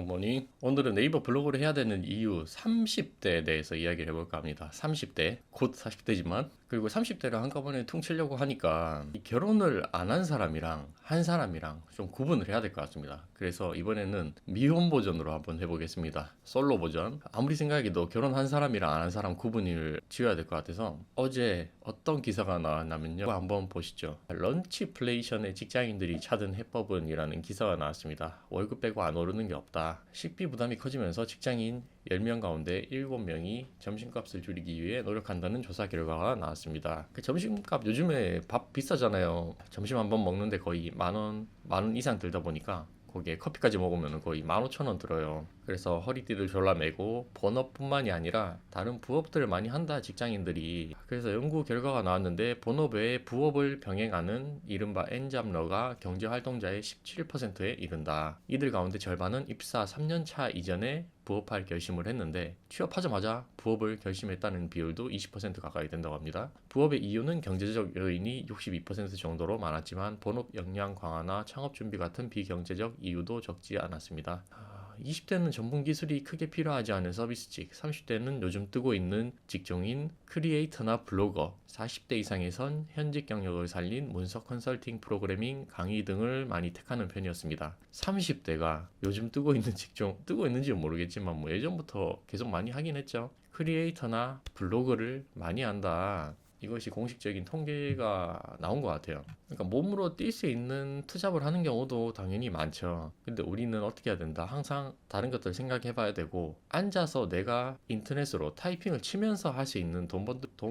굿모닝. 오늘은 네이버 블로그를 해야 되는 이유 30대에 대해서 이야기를 해볼까 합니다. 30대, 곧 40대지만 그리고 30대를 한꺼번에 퉁치려고 하니까 이 결혼을 안 한 사람이랑 한 사람이랑 좀 구분을 해야 될 것 같습니다. 그래서 이번에는 미혼 버전으로 한번 해보겠습니다. 솔로 버전. 아무리 생각해도 결혼한 사람이랑 안 한 사람 구분을 지어야 될 것 같아서 어제 어떤 기사가 나왔냐면요, 한번 보시죠. 런치플레이션의 직장인들이 찾은 해법은이라는 기사가 나왔습니다. 월급 빼고 안 오르는 게 없다. 식비 부담이 커지면서 직장인 10명 가운데 7명이 점심값을 줄이기 위해 노력한다는 조사 결과가 나왔습니다. 그 점심값 요즘에 밥 비싸잖아요. 점심 한 번 먹는데 거의 만 원 이상 들다 보니까 거기에 커피까지 먹으면 거의 15,000원 들어요. 그래서 허리띠를 졸라매고 본업뿐만이 아니라 다른 부업들을 많이 한다, 직장인들이. 그래서 연구 결과가 나왔는데 본업 외에 부업을 병행하는 이른바 N잡러가 경제활동자의 17%에 이른다. 이들 가운데 절반은 입사 3년차 이전에 부업할 결심을 했는데 취업하자마자 부업을 결심했다는 비율도 20% 가까이 된다고 합니다. 부업의 이유는 경제적 요인이 62% 정도로 많았지만 본업 역량 강화나 창업 준비 같은 비경제적 이유도 적지 않았습니다. 20대는 전문 기술이 크게 필요하지 않은 서비스직, 30대는 요즘 뜨고 있는 직종인 크리에이터나 블로거, 40대 이상에선 현직 경력을 살린 문서 컨설팅, 프로그래밍, 강의 등을 많이 택하는 편이었습니다. 30대가 요즘 뜨고 있는 직종, 뜨고 있는지는 모르겠지만 뭐 예전부터 계속 많이 하긴 했죠. 크리에이터나 블로그를 많이 한다. 이것이 공식적인 통계가 나온 것 같아요. 그러니까 몸으로 뛸 수 있는 투잡을 하는 경우도 당연히 많죠. 근데 우리는 어떻게 해야 된다? 항상 다른 것들 생각해 봐야 되고, 앉아서 내가 인터넷으로 타이핑을 치면서 할 수 있는 돈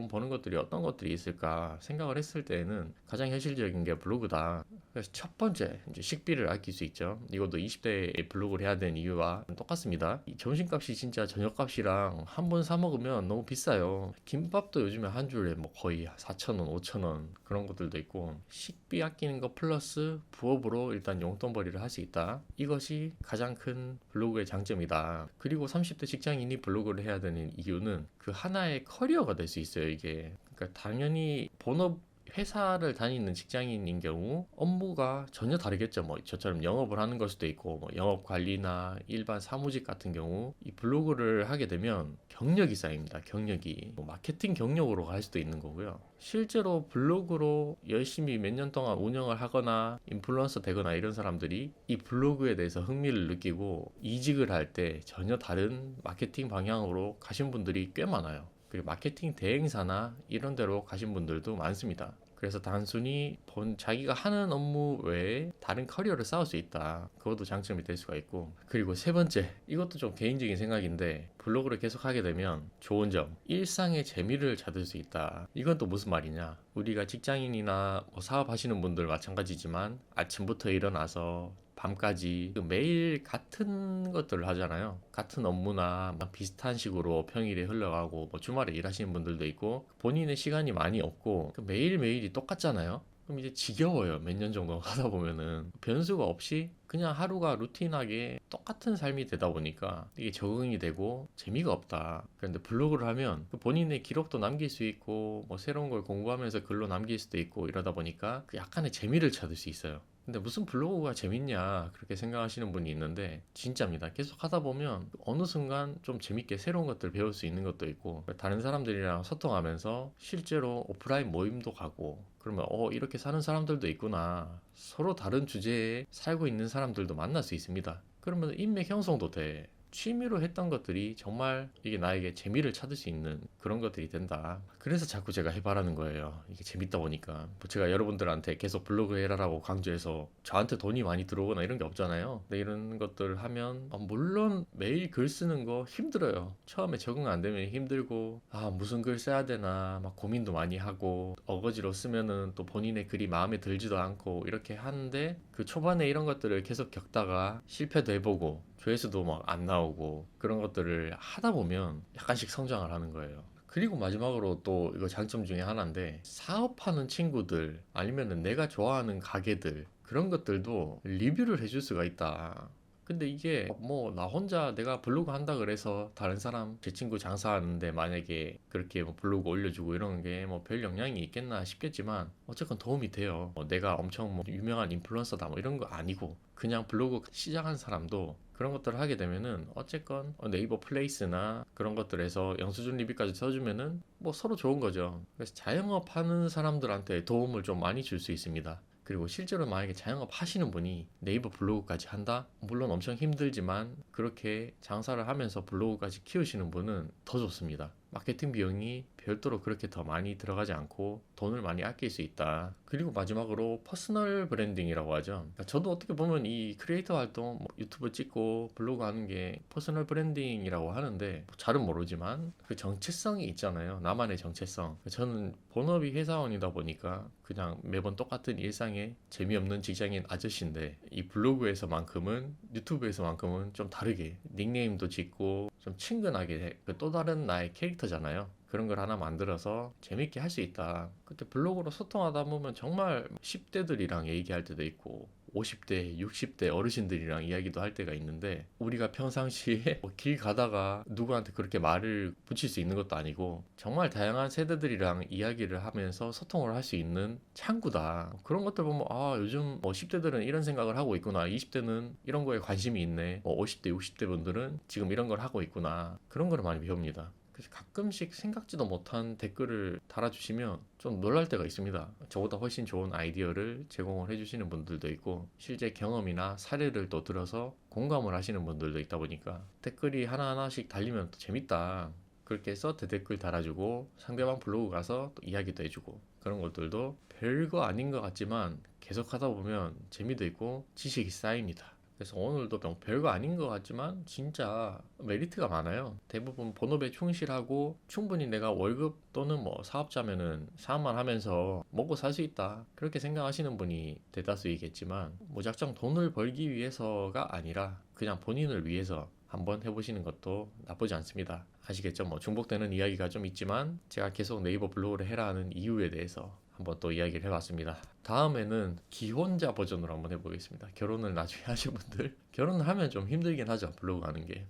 버는 것들이 어떤 것들이 있을까 생각을 했을 때에는 가장 현실적인 게 블로그다. 그래서 첫 번째, 이제 식비를 아낄 수 있죠. 이것도 20대에 블로그를 해야 되는 이유와 똑같습니다. 이 점심값이 진짜 저녁값이랑 한 번 사 먹으면 너무 비싸요. 김밥도 요즘에 한 줄에 뭐 거의 4,000원, 5,000원 그런 것들도 있고, 식비 아끼는 거 플러스 부업으로 일단 용돈벌이를 할 수 있다. 이것이 가장 큰 블로그의 장점이다. 그리고 30대 직장인이 블로그를 해야 되는 이유는 그 하나의 커리어가 될 수 있어요, 이게. 그러니까 당연히 본업 회사를 다니는 직장인인 경우 업무가 전혀 다르겠죠. 뭐 저처럼 영업을 하는 걸 수도 있고, 뭐 영업 관리나 일반 사무직 같은 경우 이 블로그를 하게 되면 경력이 쌓입니다. 경력이 뭐 마케팅 경력으로 갈 수도 있는 거고요. 실제로 블로그로 열심히 몇 년 동안 운영을 하거나 인플루언서 되거나 이런 사람들이 이 블로그에 대해서 흥미를 느끼고 이직을 할 때 전혀 다른 마케팅 방향으로 가신 분들이 꽤 많아요. 그리고 마케팅 대행사나 이런 데로 가신 분들도 많습니다. 그래서 단순히 자기가 하는 업무 외에 다른 커리어를 쌓을 수 있다. 그것도 장점이 될 수가 있고. 그리고 세 번째, 이것도 좀 개인적인 생각인데, 블로그를 계속 하게 되면 좋은 점, 일상의 재미를 찾을 수 있다. 이건 또 무슨 말이냐? 우리가 직장인이나 뭐 사업하시는 분들 마찬가지지만 아침부터 일어나서 밤까지 매일 같은 것들을 하잖아요. 같은 업무나 비슷한 식으로 평일에 흘러가고, 뭐 주말에 일하시는 분들도 있고, 본인의 시간이 많이 없고 매일매일이 똑같잖아요. 그럼 이제 지겨워요. 몇 년 정도 하다 보면은 변수가 없이 그냥 하루가 루틴하게 똑같은 삶이 되다 보니까 이게 적응이 되고 재미가 없다. 그런데 블로그를 하면 본인의 기록도 남길 수 있고, 뭐 새로운 걸 공부하면서 글로 남길 수도 있고, 이러다 보니까 그 약간의 재미를 찾을 수 있어요. 근데 무슨 블로그가 재밌냐 그렇게 생각하시는 분이 있는데, 진짜입니다. 계속 하다 보면 어느 순간 좀 재밌게 새로운 것들 배울 수 있는 것도 있고, 다른 사람들이랑 소통하면서 실제로 오프라인 모임도 가고, 그러면 이렇게 사는 사람들도 있구나, 서로 다른 주제에 살고 있는 사람들도 만날 수 있습니다. 그러면 인맥 형성도 돼. 취미로 했던 것들이 정말 이게 나에게 재미를 찾을 수 있는 그런 것들이 된다. 그래서 자꾸 제가 해봐라는 거예요. 이게 재밌다 보니까. 뭐 제가 여러분들한테 계속 블로그 해라라고 강조해서 저한테 돈이 많이 들어오거나 이런 게 없잖아요. 근데 이런 것들 하면 물론 매일 글 쓰는 거 힘들어요. 처음에 적응 안 되면 힘들고, 무슨 글 써야 되나 막 고민도 많이 하고, 어거지로 쓰면은 또 본인의 글이 마음에 들지도 않고 이렇게 하는데, 그 초반에 이런 것들을 계속 겪다가 실패도 해보고 조회수도 막 안 나오고 그런 것들을 하다 보면 약간씩 성장을 하는 거예요. 그리고 마지막으로 또 이거 장점 중에 하나인데, 사업하는 친구들 아니면은 내가 좋아하는 가게들, 그런 것들도 리뷰를 해줄 수가 있다. 근데 이게 뭐 나 혼자 내가 블로그 한다 그래서 다른 사람 제 친구 장사하는데 만약에 그렇게 뭐 블로그 올려주고 이런 게 뭐 별 영향이 있겠나 싶겠지만 어쨌건 도움이 돼요. 내가 엄청 뭐 유명한 인플루언서다 뭐 이런 거 아니고 그냥 블로그 시작한 사람도 그런 것들을 하게 되면은 어쨌건 네이버 플레이스나 그런 것들에서 영수증 리뷰까지 써주면은 뭐 서로 좋은 거죠. 그래서 자영업 하는 사람들한테 도움을 좀 많이 줄 수 있습니다. 그리고 실제로 만약에 자영업 하시는 분이 네이버 블로그까지 한다? 물론 엄청 힘들지만 그렇게 장사를 하면서 블로그까지 키우시는 분은 더 좋습니다. 마케팅 비용이 별도로 그렇게 더 많이 들어가지 않고 돈을 많이 아낄 수 있다. 그리고 마지막으로 퍼스널 브랜딩이라고 하죠. 그러니까 저도 어떻게 보면 이 크리에이터 활동, 뭐 유튜브 찍고 블로그 하는 게 퍼스널 브랜딩이라고 하는데 뭐 잘은 모르지만 그 정체성이 있잖아요. 나만의 정체성. 저는 본업이 회사원이다 보니까 그냥 매번 똑같은 일상에 재미없는 직장인 아저씨인데 이 블로그에서만큼은 유튜브에서만큼은 좀 다르게 닉네임도 짓고 좀 친근하게 또 다른 나의 캐릭터잖아요. 그런 걸 하나 만들어서 재밌게 할 수 있다. 그때 블로그로 소통하다 보면 정말 10대들이랑 얘기할 때도 있고 50대, 60대 어르신들이랑 이야기도 할 때가 있는데 우리가 평상시에 뭐길 가다가 누구한테 그렇게 말을 붙일 수 있는 것도 아니고 정말 다양한 세대들이랑 이야기를 하면서 소통을 할 수 있는 창구다. 그런 것들 보면 아 요즘 뭐 10대들은 이런 생각을 하고 있구나. 20대는 이런 거에 관심이 있네. 뭐 50대, 60대 분들은 지금 이런 걸 하고 있구나. 그런 거를 많이 배웁니다. 그래서 가끔씩 생각지도 못한 댓글을 달아주시면 좀 놀랄 때가 있습니다. 저보다 훨씬 좋은 아이디어를 제공을 해주시는 분들도 있고 실제 경험이나 사례를 또 들어서 공감을 하시는 분들도 있다 보니까 댓글이 하나하나씩 달리면 또 재밌다. 그렇게 해서 댓글 달아주고 상대방 블로그 가서 또 이야기도 해주고 그런 것들도 별거 아닌 것 같지만 계속 하다 보면 재미도 있고 지식이 쌓입니다. 그래서 오늘도 별거 아닌 것 같지만 진짜 메리트가 많아요. 대부분 본업에 충실하고 충분히 내가 월급 또는 뭐 사업자면은 사업만 하면서 먹고 살 수 있다. 그렇게 생각하시는 분이 대다수이겠지만 무작정 돈을 벌기 위해서가 아니라 그냥 본인을 위해서 한번 해보시는 것도 나쁘지 않습니다. 아시겠죠? 뭐 중복되는 이야기가 좀 있지만 제가 계속 네이버 블로그를 해라 하는 이유에 대해서 한번 또 이야기를 해봤습니다. 다음에는 기혼자 버전으로 한번 해보겠습니다. 결혼을 나중에 하신 분들 결혼을 하면 좀 힘들긴 하죠. 블로그 하는 게.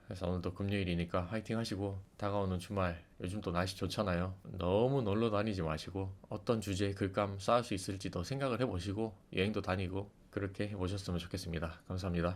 그래서 오늘도 금요일이니까 화이팅 하시고 다가오는 주말 요즘 또 날씨 좋잖아요. 너무 놀러 다니지 마시고 어떤 주제에 글감 쌓을 수 있을지도 생각을 해보시고 여행도 다니고 그렇게 해보셨으면 좋겠습니다. 감사합니다.